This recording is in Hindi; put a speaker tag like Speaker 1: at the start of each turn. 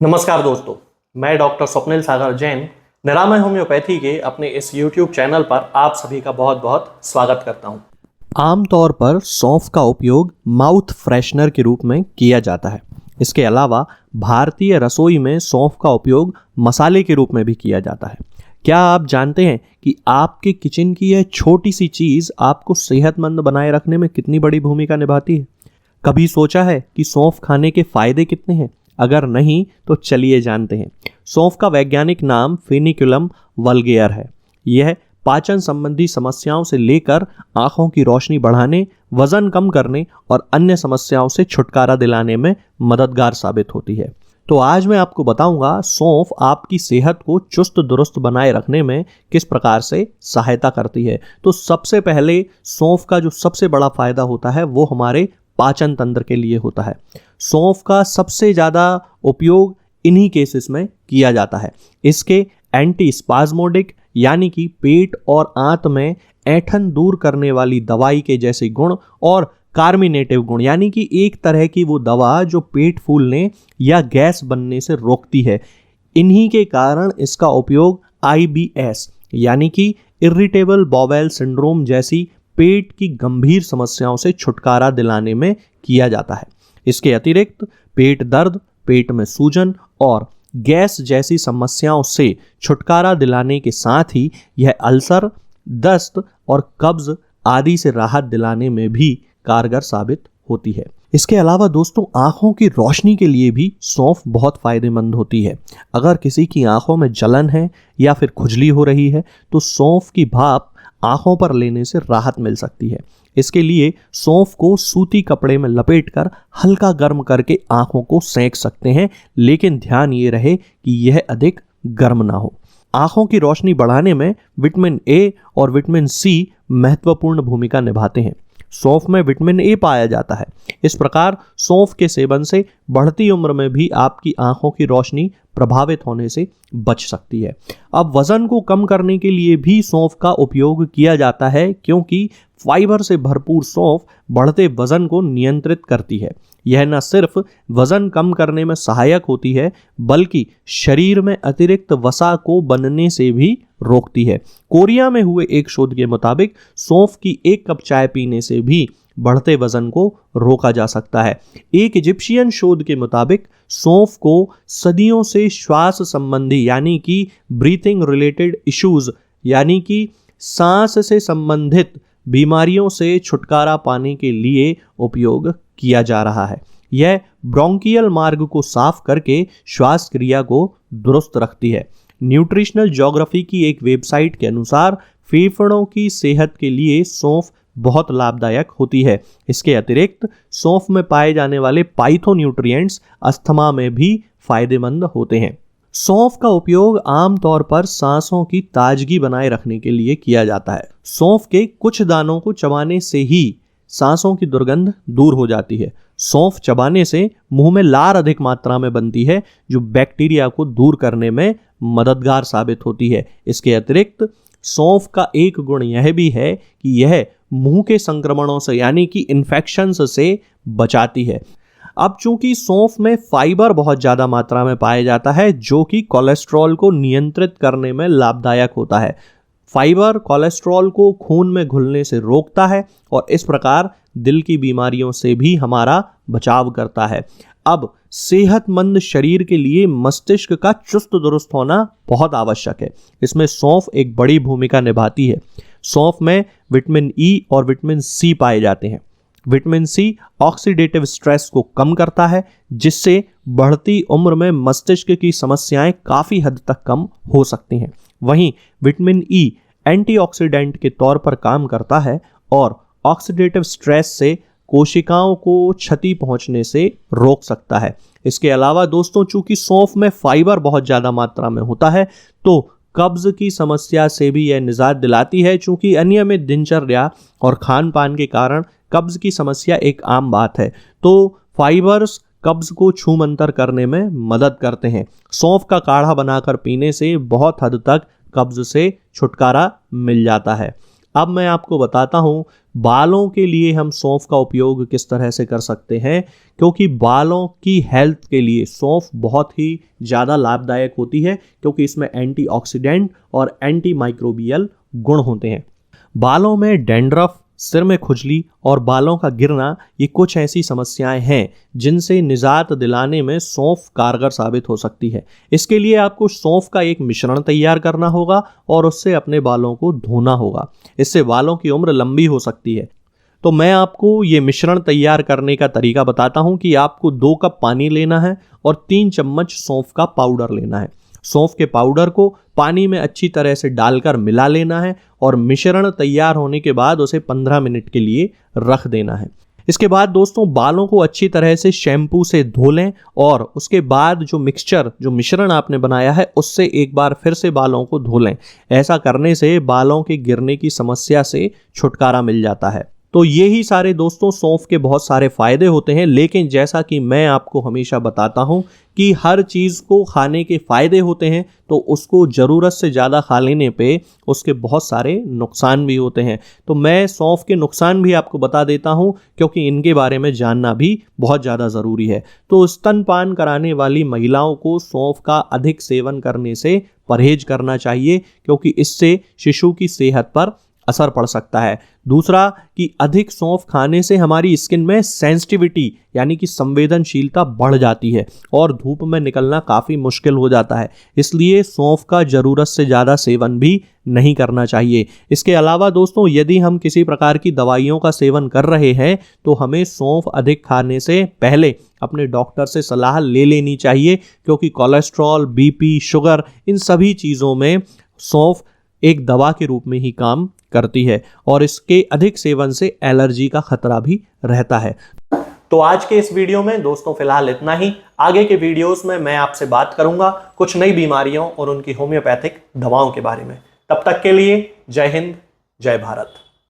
Speaker 1: नमस्कार दोस्तों, मैं डॉक्टर स्वप्निल सागर जैन निरामय होम्योपैथी के अपने इस YouTube चैनल पर आप सभी का बहुत बहुत स्वागत करता हूं। आमतौर पर सौंफ का उपयोग माउथ फ्रेशनर के रूप में किया जाता है। इसके अलावा भारतीय रसोई में सौंफ का उपयोग मसाले के रूप में भी किया जाता है। क्या आप जानते हैं कि आपके किचन की यह छोटी सी चीज़ आपको सेहतमंद बनाए रखने में कितनी बड़ी भूमिका निभाती है? कभी सोचा है कि सौंफ खाने के फायदे कितने हैं? अगर नहीं तो चलिए जानते हैं। सौंफ का वैज्ञानिक नाम फेनिकुलम वल्गेयर है। यह पाचन संबंधी समस्याओं से लेकर आंखों की रोशनी बढ़ाने, वजन कम करने और अन्य समस्याओं से छुटकारा दिलाने में मददगार साबित होती है। तो आज मैं आपको बताऊंगा सौंफ आपकी सेहत को चुस्त दुरुस्त बनाए रखने में किस प्रकार से सहायता करती है। तो सबसे पहले सौंफ का जो सबसे बड़ा फायदा होता है वो हमारे पाचन तंत्र के लिए होता है। सौंफ का सबसे ज़्यादा उपयोग इन्हीं केसेस में किया जाता है। इसके एंटी स्पाज्मोडिक यानी कि पेट और आंत में ऐंठन दूर करने वाली दवाई के जैसे गुण और कार्मिनेटिव गुण यानी कि एक तरह की वो दवा जो पेट फूलने या गैस बनने से रोकती है। इन्हीं के कारण इसका उपयोग IBS यानी कि इरिटेबल बाउल सिंड्रोम जैसी पेट की गंभीर समस्याओं से छुटकारा दिलाने में किया जाता है। इसके अतिरिक्त पेट दर्द, पेट में सूजन और गैस जैसी समस्याओं से छुटकारा दिलाने के साथ ही यह अल्सर, दस्त और कब्ज आदि से राहत दिलाने में भी कारगर साबित होती है। इसके अलावा दोस्तों, आंखों की रोशनी के लिए भी सौंफ बहुत फायदेमंद होती है। अगर किसी की आंखों में जलन है या फिर खुजली हो रही है तो सौंफ की भाप आंखों पर लेने से राहत मिल सकती है। इसके लिए सौंफ को सूती कपड़े में लपेटकर हल्का गर्म करके आंखों को सेंक सकते हैं, लेकिन ध्यान ये रहे कि यह अधिक गर्म ना हो। आंखों की रोशनी बढ़ाने में विटामिन A और विटामिन C महत्वपूर्ण भूमिका निभाते हैं। सौंफ में विटामिन A पाया जाता है। इस प्रकार सौंफ के सेवन से बढ़ती उम्र में भी आपकी आंखों की रोशनी प्रभावित होने से बच सकती है। अब वजन को कम करने के लिए भी सौंफ का उपयोग किया जाता है, क्योंकि फाइबर से भरपूर सौंफ बढ़ते वजन को नियंत्रित करती है। यह न सिर्फ वजन कम करने में सहायक होती है बल्कि शरीर में अतिरिक्त वसा को बनने से भी रोकती है। कोरिया में हुए एक शोध के मुताबिक सौंफ की 1 कप चाय पीने से भी बढ़ते वजन को रोका जा सकता है। एक इजिप्शियन शोध के मुताबिक सौंफ को सदियों से श्वास संबंधी यानी कि ब्रीथिंग रिलेटेड इश्यूज यानी कि सांस से संबंधित बीमारियों से छुटकारा पाने के लिए उपयोग किया जा रहा है। यह ब्रोंकियल मार्ग को साफ करके श्वास क्रिया को दुरुस्त रखती है। न्यूट्रिशनल ज्योग्राफी की एक वेबसाइट के अनुसार फेफड़ों की सेहत के लिए सौंफ बहुत लाभदायक होती है। इसके अतिरिक्त सौंफ में पाए जाने वाले पाइथोन्यूट्रिएंट्स अस्थमा में भी फायदेमंद होते हैं। सौंफ का उपयोग आमतौर पर सांसों की ताजगी बनाए रखने के लिए किया जाता है। सौंफ के कुछ दानों को चबाने से ही सांसों की दुर्गंध दूर हो जाती है। सौंफ चबाने से मुंह में लार अधिक मात्रा में बनती है, जो बैक्टीरिया को दूर करने में मददगार साबित होती है। इसके अतिरिक्त सौंफ का एक गुण यह भी है कि यह मुंह के संक्रमणों से यानी कि इन्फेक्शंस से बचाती है। अब चूंकि सौंफ में फाइबर बहुत ज़्यादा मात्रा में पाया जाता है, जो कि कोलेस्ट्रॉल को नियंत्रित करने में लाभदायक होता है। फाइबर कोलेस्ट्रॉल को खून में घुलने से रोकता है और इस प्रकार दिल की बीमारियों से भी हमारा बचाव करता है। अब सेहतमंद शरीर के लिए मस्तिष्क का चुस्त दुरुस्त होना बहुत आवश्यक है। इसमें सौंफ एक बड़ी भूमिका निभाती है। सौंफ में विटामिन E और विटामिन C पाए जाते हैं। विटामिन C ऑक्सीडेटिव स्ट्रेस को कम करता है, जिससे बढ़ती उम्र में मस्तिष्क की समस्याएं काफ़ी हद तक कम हो सकती हैं। वहीं विटामिन E एंटीऑक्सीडेंट के तौर पर काम करता है और ऑक्सीडेटिव स्ट्रेस से कोशिकाओं को क्षति पहुंचने से रोक सकता है। इसके अलावा दोस्तों, चूंकि सौंफ में फाइबर बहुत ज़्यादा मात्रा में होता है तो कब्ज की समस्या से भी यह निजात दिलाती है। चूंकि अनियमित दिनचर्या और खान पान के कारण कब्ज की समस्या एक आम बात है, तो फाइबर्स कब्ज को छूमंतर करने में मदद करते हैं। सौंफ का काढ़ा बनाकर पीने से बहुत हद तक कब्ज से छुटकारा मिल जाता है। अब मैं आपको बताता हूँ बालों के लिए हम सौंफ का उपयोग किस तरह से कर सकते हैं, क्योंकि बालों की हेल्थ के लिए सौंफ बहुत ही ज़्यादा लाभदायक होती है, क्योंकि इसमें एंटीऑक्सीडेंट और एंटी माइक्रोबियल गुण होते हैं। बालों में डैंड्रफ, सिर में खुजली और बालों का गिरना, ये कुछ ऐसी समस्याएं हैं जिनसे निजात दिलाने में सौंफ कारगर साबित हो सकती है। इसके लिए आपको सौंफ का एक मिश्रण तैयार करना होगा और उससे अपने बालों को धोना होगा। इससे बालों की उम्र लंबी हो सकती है। तो मैं आपको ये मिश्रण तैयार करने का तरीका बताता हूँ कि आपको 2 कप पानी लेना है और 3 चम्मच सौंफ का पाउडर लेना है। सौंफ के पाउडर को पानी में अच्छी तरह से डालकर मिला लेना है और मिश्रण तैयार होने के बाद उसे 15 मिनट के लिए रख देना है। इसके बाद दोस्तों बालों को अच्छी तरह से शैम्पू से धो लें और उसके बाद जो मिश्रण आपने बनाया है उससे एक बार फिर से बालों को धो लें। ऐसा करने से बालों के गिरने की समस्या से छुटकारा मिल जाता है। तो यही सारे दोस्तों सौंफ के बहुत सारे फायदे होते हैं, लेकिन जैसा कि मैं आपको हमेशा बताता हूं कि हर चीज़ को खाने के फायदे होते हैं, तो उसको ज़रूरत से ज़्यादा खा लेने पे उसके बहुत सारे नुकसान भी होते हैं। तो मैं सौंफ के नुकसान भी आपको बता देता हूं, क्योंकि इनके बारे में जानना भी बहुत ज़्यादा ज़रूरी है। तो स्तनपान कराने वाली महिलाओं को सौंफ का अधिक सेवन करने से परहेज करना चाहिए, क्योंकि इससे शिशु की सेहत पर असर पड़ सकता है। दूसरा कि अधिक सौंफ खाने से हमारी स्किन में सेंसिटिविटी यानी कि संवेदनशीलता बढ़ जाती है और धूप में निकलना काफ़ी मुश्किल हो जाता है। इसलिए सौंफ का ज़रूरत से ज़्यादा सेवन भी नहीं करना चाहिए। इसके अलावा दोस्तों यदि हम किसी प्रकार की दवाइयों का सेवन कर रहे हैं तो हमें सौंफ अधिक खाने से पहले अपने डॉक्टर से सलाह ले लेनी चाहिए, क्योंकि कोलेस्ट्रॉल, बीपी, शुगर, इन सभी चीज़ों में सौंफ एक दवा के रूप में ही काम करती है और इसके अधिक सेवन से एलर्जी का खतरा भी रहता है। तो आज के इस वीडियो में दोस्तों फिलहाल इतना ही। आगे के वीडियोस में मैं आपसे बात करूंगा कुछ नई बीमारियों और उनकी होम्योपैथिक दवाओं के बारे में। तब तक के लिए जय हिंद, जय भारत।